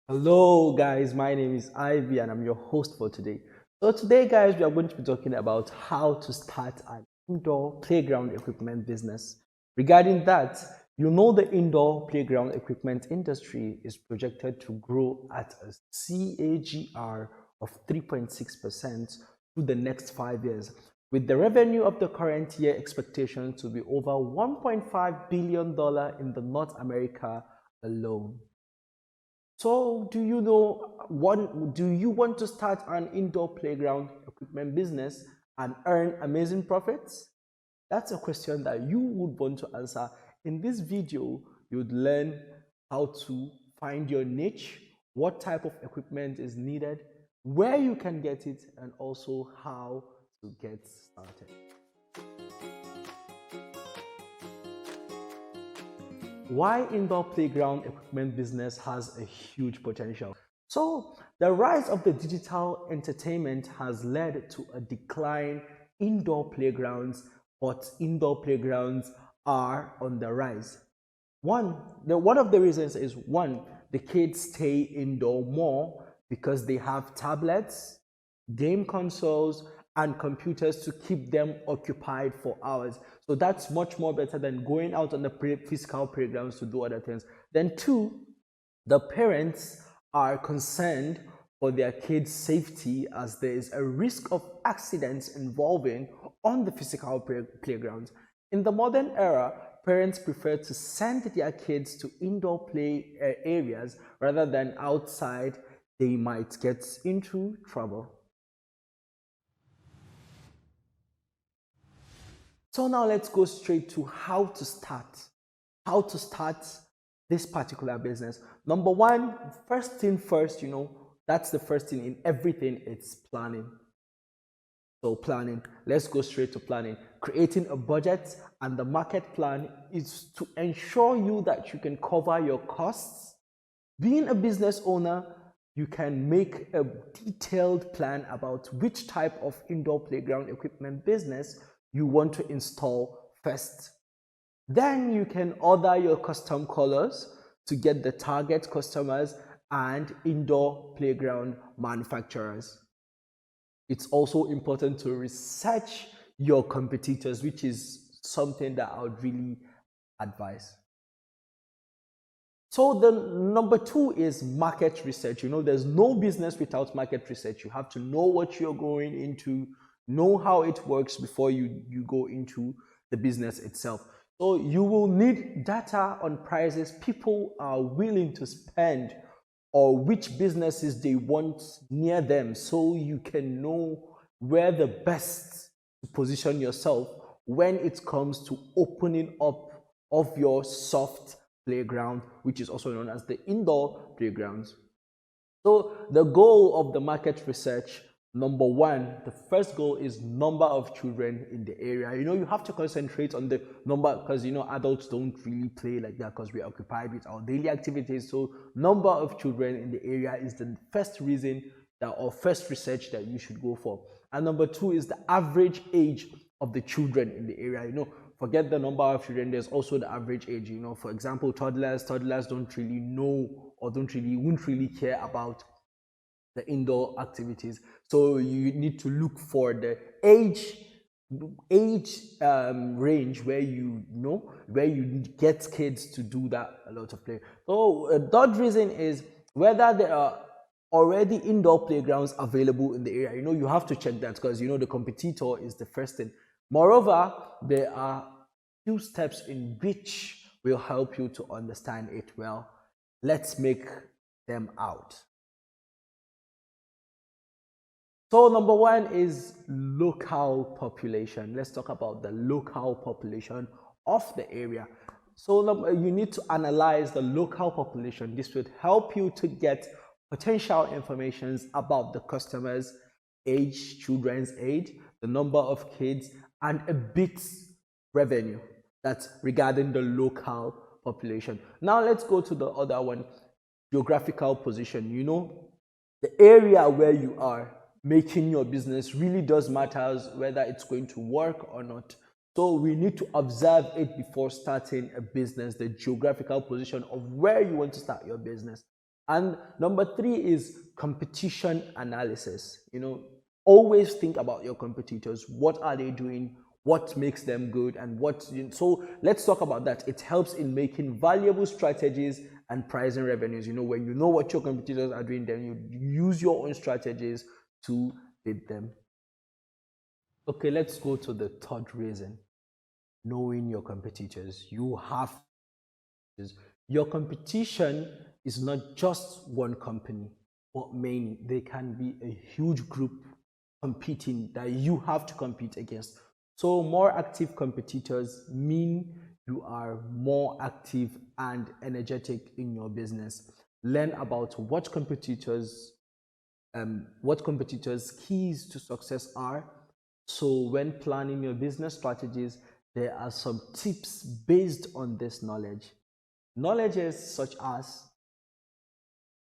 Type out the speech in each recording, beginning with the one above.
Hello guys, my name is Ivy and I'm your host for today. So today guys, we are going to be talking about how to start an indoor playground equipment business. Regarding that, you know the indoor playground equipment industry is projected to grow at a CAGR of 3.6% through the next 5 years, with the revenue of the current year expectation to be over $1.5 billion in the North America alone. So, do you want to start an indoor playground equipment business and earn amazing profits? That's a question that you would want to answer. In this video, you'd learn how to find your niche, what type of equipment is needed, where you can get it, and also how to get started. Why indoor playground equipment business has a huge potential. So, the rise of the digital entertainment has led to a decline indoor playgrounds, but indoor playgrounds are on the rise. One of the reasons is one, the kids stay indoor more because they have tablets, game consoles, and computers to keep them occupied for hours. So that's much more better than going out on the physical playgrounds to do other things. Then two, the parents are concerned for their kids' safety as there is a risk of accidents involving on the physical playgrounds. In the modern era, parents prefer to send their kids to indoor play areas rather than outside. They might get into trouble. So now let's go straight to how to start. How to start this particular business. Number one, first thing first, that's the first thing in everything, it's planning. So planning, let's go straight to planning. Creating a budget and the market plan is to ensure you that you can cover your costs. Being a business owner, you can make a detailed plan about which type of indoor playground equipment business you want to install first. Then you can order your custom colors to get the target customers and indoor playground manufacturers. It's also important to research your competitors, which is something that I would really advise. So the number two is market research. There's no business without market research. You have to know what you're going into, know how it works before you go into the business itself. So you will need data on prices people are willing to spend or which businesses they want near them so you can know where the best to position yourself when it comes to opening up of your soft playground, which is also known as the indoor playgrounds. So the goal of the market research, number one, the first goal is number of children in the area. You have to concentrate on the number because adults don't really play like that because we're occupied with our daily activities. So number of children in the area is the first reason that or first research that you should go for. And number two is the average age of the children in the area. Forget the number of children, there's also the average age. For example, toddlers don't really know or won't really care about the indoor activities. So you need to look for the age range where where you get kids to do that a lot of play. So a third reason is whether there are already indoor playgrounds available in the area. You have to check that because the competitor is the first thing. Moreover, there are few steps in which will help you to understand it well. Let's make them out. So number one is local population. Let's talk about the local population of the area. So you need to analyze the local population. This would help you to get potential information about the customers' age, children's age, the number of kids, and a bit revenue. That's regarding the local population. Now let's go to the other one, geographical position. The area where you are making your business really does matter whether it's going to work or not. So we need to observe it before starting a business, the geographical position of where you want to start your business. And number three is competition analysis. Always think about your competitors. What are they doing? What makes them good? And so let's talk about that. It helps in making valuable strategies and pricing revenues. When you know what your competitors are doing, then you use your own strategies to beat them. Okay, let's go to the third reason. Knowing your competitors. Your competition is not just one company, but many. They can be a huge group competing that you have to compete against. So more active competitors mean you are more active and energetic in your business. Learn about what competitors' keys to success are. So when planning your business strategies, there are some tips based on this knowledge. Knowledges such as: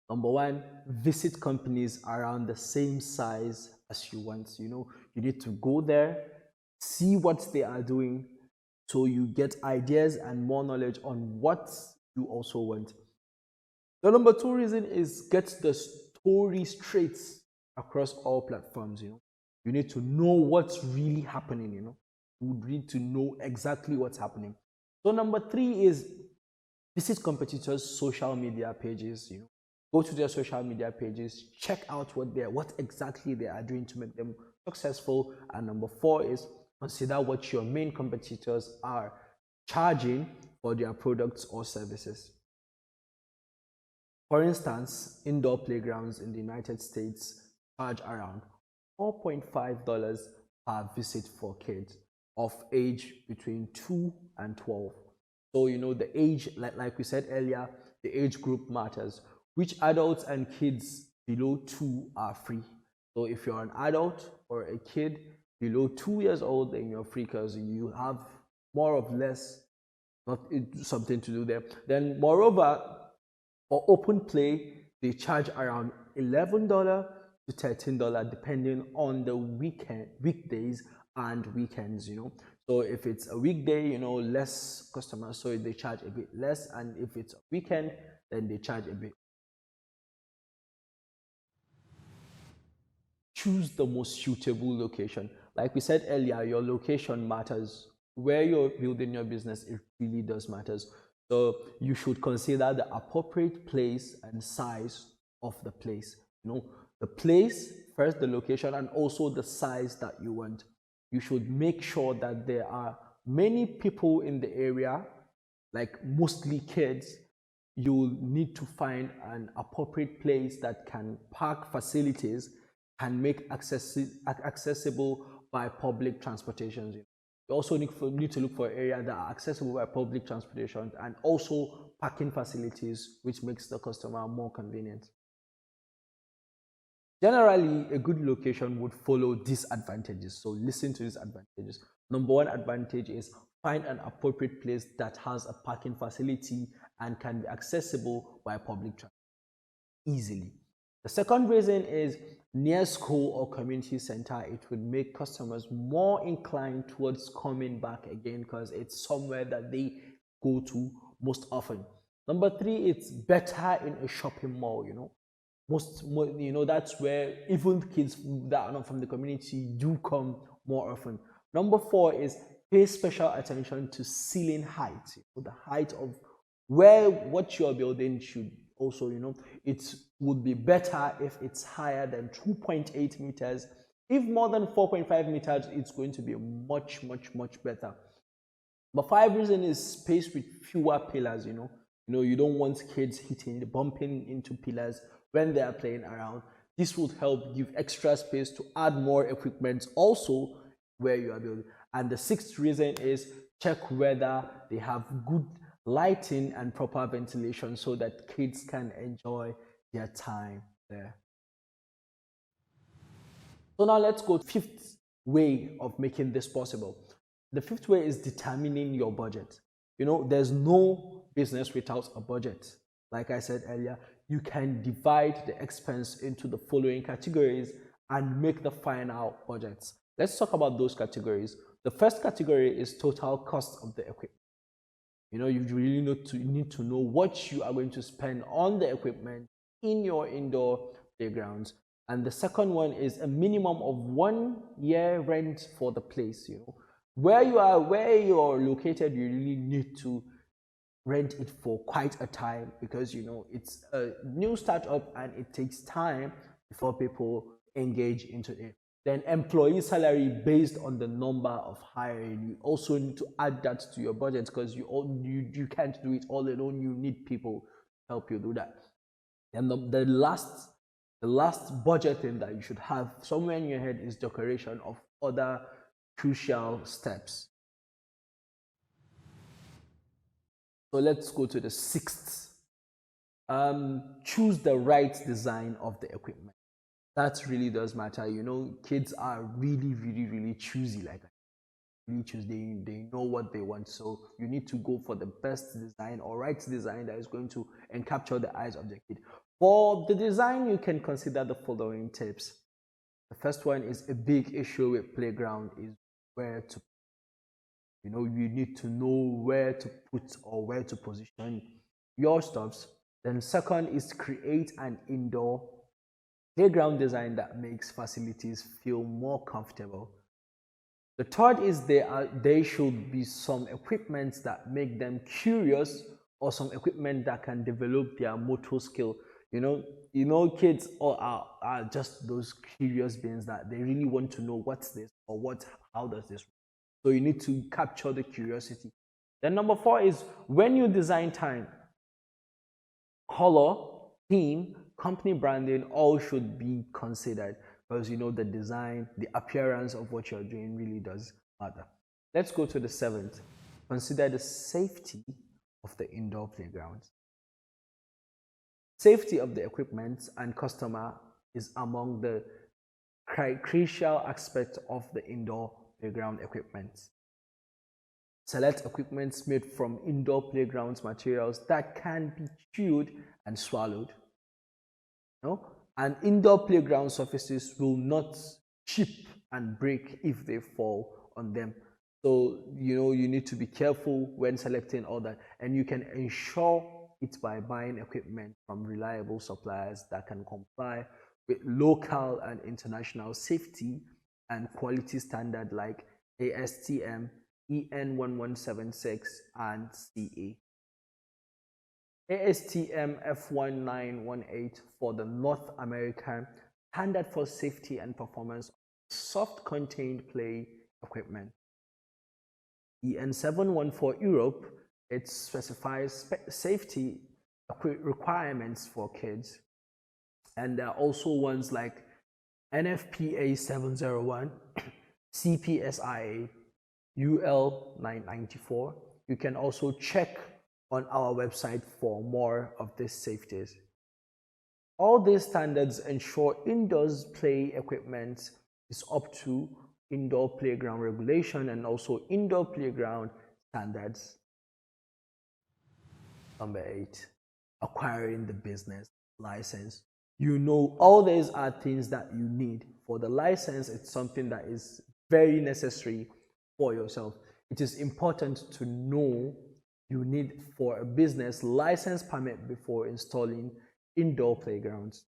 number one, visit companies around the same size as you want. You need to go there, see what they are doing, so you get ideas and more knowledge on what you also want. The number two reason is get the story straight across all platforms. You need to know what's really happening. You need to know exactly what's happening. So number three is visit competitors' social media pages. Go to their social media pages, check out what exactly they are doing to make them successful. And number four is consider what your main competitors are charging for their products or services. For instance, indoor playgrounds in the United States charge around $4.5 per visit for kids of age between 2 and 12. So the age, like we said earlier, the age group matters. Which adults and kids below 2 are free. So if you're an adult or a kid below 2 years old, then you're free because you have more or less not something to do there. Then moreover, for open play, they charge around $11 to $13 depending on the weekdays and weekends. So if it's a weekday, less customers, so they charge a bit less, and if it's a weekend, then they charge a bit. Choose the most suitable location. Like we said earlier, your location matters. Where you're building your business, it really does matters. So you should consider the appropriate place and size of the place. The place, first the location, and also the size that you want. You should make sure that there are many people in the area, like mostly kids. You need to find an appropriate place that can park facilities and make accessible by public transportation. You also need to look for areas that are accessible by public transportation and also parking facilities, which makes the customer more convenient. Generally, a good location would follow these advantages. So listen to these advantages. Number one advantage is find an appropriate place that has a parking facility and can be accessible by public transport easily. The second reason is near school or community center. It would make customers more inclined towards coming back again because it's somewhere that they go to most often. Number three, it's better in a shopping mall. That's where even kids that are not from the community do come more often. Number four is pay special attention to ceiling height. The height of what you're building should also, it would be better if it's higher than 2.8 meters. If more than 4.5 meters, it's going to be much better. But five reason is space with fewer pillars. You don't want kids bumping into pillars when they are playing around. This would help give extra space to add more equipment also where you are building. And the sixth reason is check whether they have good lighting and proper ventilation so that kids can enjoy their time there. So now let's go to the fifth way of making this possible. The fifth way is determining your budget. There's no business without a budget. Like I said earlier, you can divide the expense into the following categories and make the final budgets. Let's talk about those categories. The first category is total cost of the equipment. You really need to know what you are going to spend on the equipment in your indoor playgrounds. And the second one is a minimum of 1 year rent for the place. Where you're located, you really need to rent it for quite a time, because it's a new startup and it takes time before people engage into it. Then employee salary based on the number of hiring, you also need to add that to your budget, because you can't do it all alone. You need people to help you do that. And the last budget thing that you should have somewhere in your head is decoration of other crucial steps. So let's go to the sixth. Choose the right design of the equipment. That really does matter. Kids are really, really, really choosy. Like, really choose. They know what they want. So you need to go for the best design or right design that is going to capture the eyes of the kid. For the design, you can consider the following tips. The first one is a big issue with playground is where to. You need to know where to put or where to position your stuffs. Then second is create an indoor playground design that makes facilities feel more comfortable. The third is there should be some equipment that make them curious, or some equipment that can develop their motor skill. Kids are just those curious beings that they really want to know what's this or how does this work. So you need to capture the curiosity. Then number 4 is when you design time, color, theme, company branding, all should be considered, because the design, the appearance of what you're doing really does matter. Let's go to the 7th. Consider the safety of the indoor playgrounds. Safety of the equipment and customer is among the crucial aspects of the indoor playground equipment. Select equipment made from indoor playgrounds materials that can be chewed and swallowed. And indoor playground surfaces will not chip and break if they fall on them. So you need to be careful when selecting all that, and you can ensure it by buying equipment from reliable suppliers that can comply with local and international safety and quality standard like ASTM, EN1176, and CA. ASTM F1918 for the North American Standard for Safety and Performance of Soft Contained Play Equipment. EN714 for Europe, it specifies safety requirements for kids. And there are also ones like NFPA 701, CPSIA, UL994. You can also check on our website for more of these safeties. All these standards ensure indoors play equipment is up to indoor playground regulation and also indoor playground standards. Number 8, acquiring the business license. All these are things that you need. For the license, it's something that is very necessary for yourself. It is important to know you need for a business license permit before installing indoor playgrounds.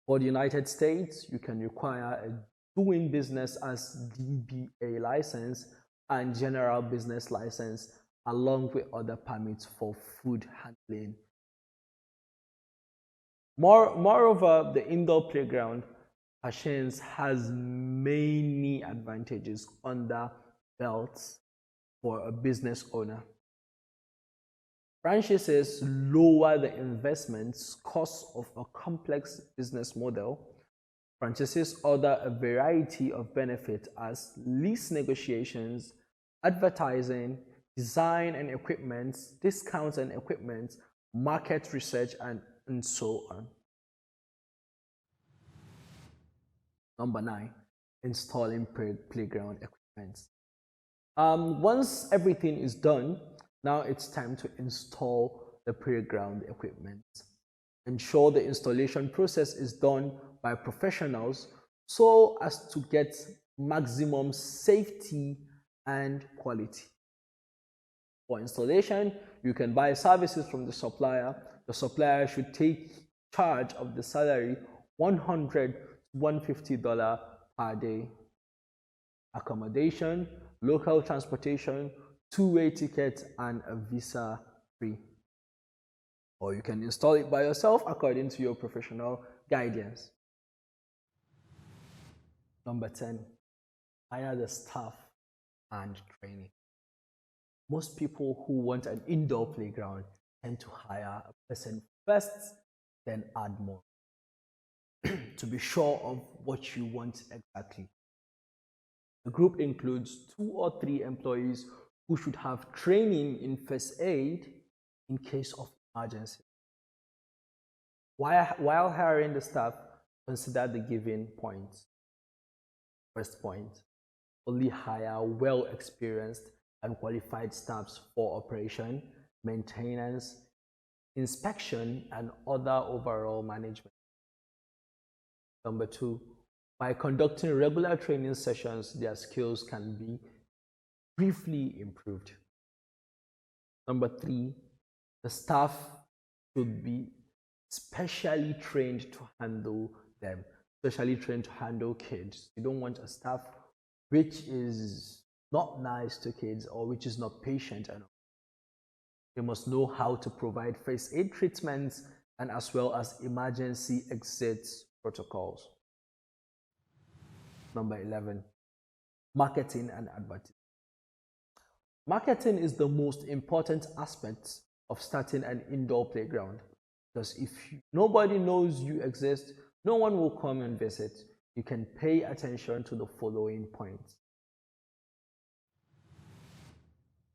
For the United States, you can require a doing business as DBA license and general business license, along with other permits for food handling. Moreover, the indoor playground machines has many advantages under belts for a business owner. Franchises lower the investments cost of a complex business model. Franchises offer a variety of benefits as lease negotiations, advertising, design and equipment, discounts and equipment, market research, and so on. Number 9, installing playground equipment. Once everything is done, now it's time to install the playground equipment. Ensure the installation process is done by professionals so as to get maximum safety and quality. For installation, you can buy services from the supplier. the supplier should take charge of the salary $100 to $150 per day. Accommodation, local transportation, two-way tickets, and a visa free. Or you can install it by yourself according to your professional guidance. Number 10, hire the staff and training. Most people who want an indoor playground tend to hire a person first, then add more to be sure of what you want exactly. The group includes 2 or 3 employees who should have training in first aid in case of emergency. While hiring the staff, consider the given points. First point, only hire well-experienced and qualified staffs for operation, maintenance, inspection, and other overall management. Number 2, by conducting regular training sessions, their skills can be briefly improved. Number 3, the staff should be specially trained to handle them, specially trained to handle kids. You don't want a staff which is not nice to kids or which is not patient enough. They must know how to provide first aid treatments and as well as emergency exit protocols. Number 11, marketing and advertising. Marketing is the most important aspect of starting an indoor playground, because if nobody knows you exist, no one will come and visit. You can pay attention to the following points.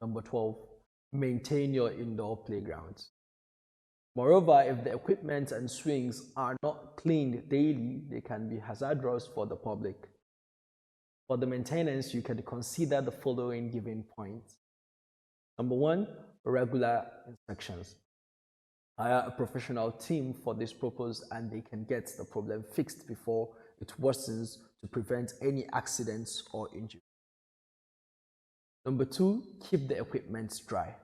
Number 12, maintain your indoor playgrounds. Moreover, if the equipment and swings are not cleaned daily, they can be hazardous for the public. For the maintenance, you can consider the following given points. Number 1, regular inspections. Hire a professional team for this purpose and they can get the problem fixed before it worsens to prevent any accidents or injury. Number 2, keep the equipment dry.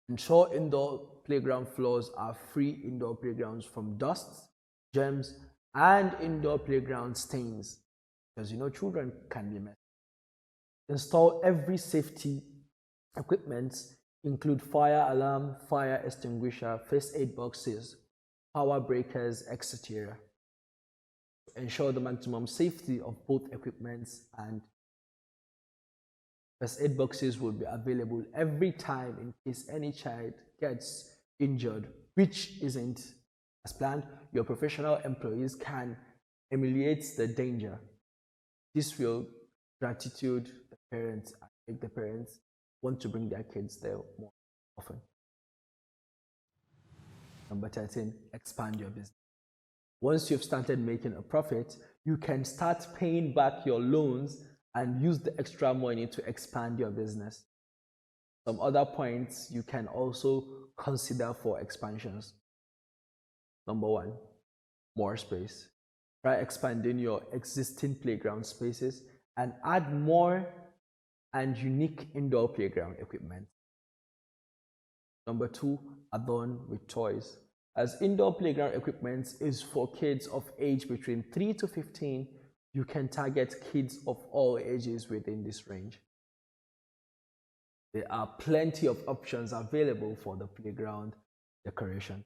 Ensure indoor playground floors are free indoor playgrounds from dust, germs, and indoor playground stains, because children can be messy. Install every safety equipment, include fire alarm, fire extinguisher, first aid boxes, power breakers, etc. Ensure the maximum safety of both equipments, and first aid boxes will be available every time in case any child gets injured, which isn't as planned. Your professional employees can ameliorate the danger. This will gratitude the parents and make the parents want to bring their kids there more often. Number 13, expand your business. Once you've started making a profit, you can start paying back your loans and use the extra money to expand your business. Some other points you can also consider for expansions. Number 1, more space. Try expanding your existing playground spaces and add more and unique indoor playground equipment. Number 2, adorn with toys. As indoor playground equipment is for kids of age between 3 to 15, you can target kids of all ages within this range. There are plenty of options available for the playground decoration.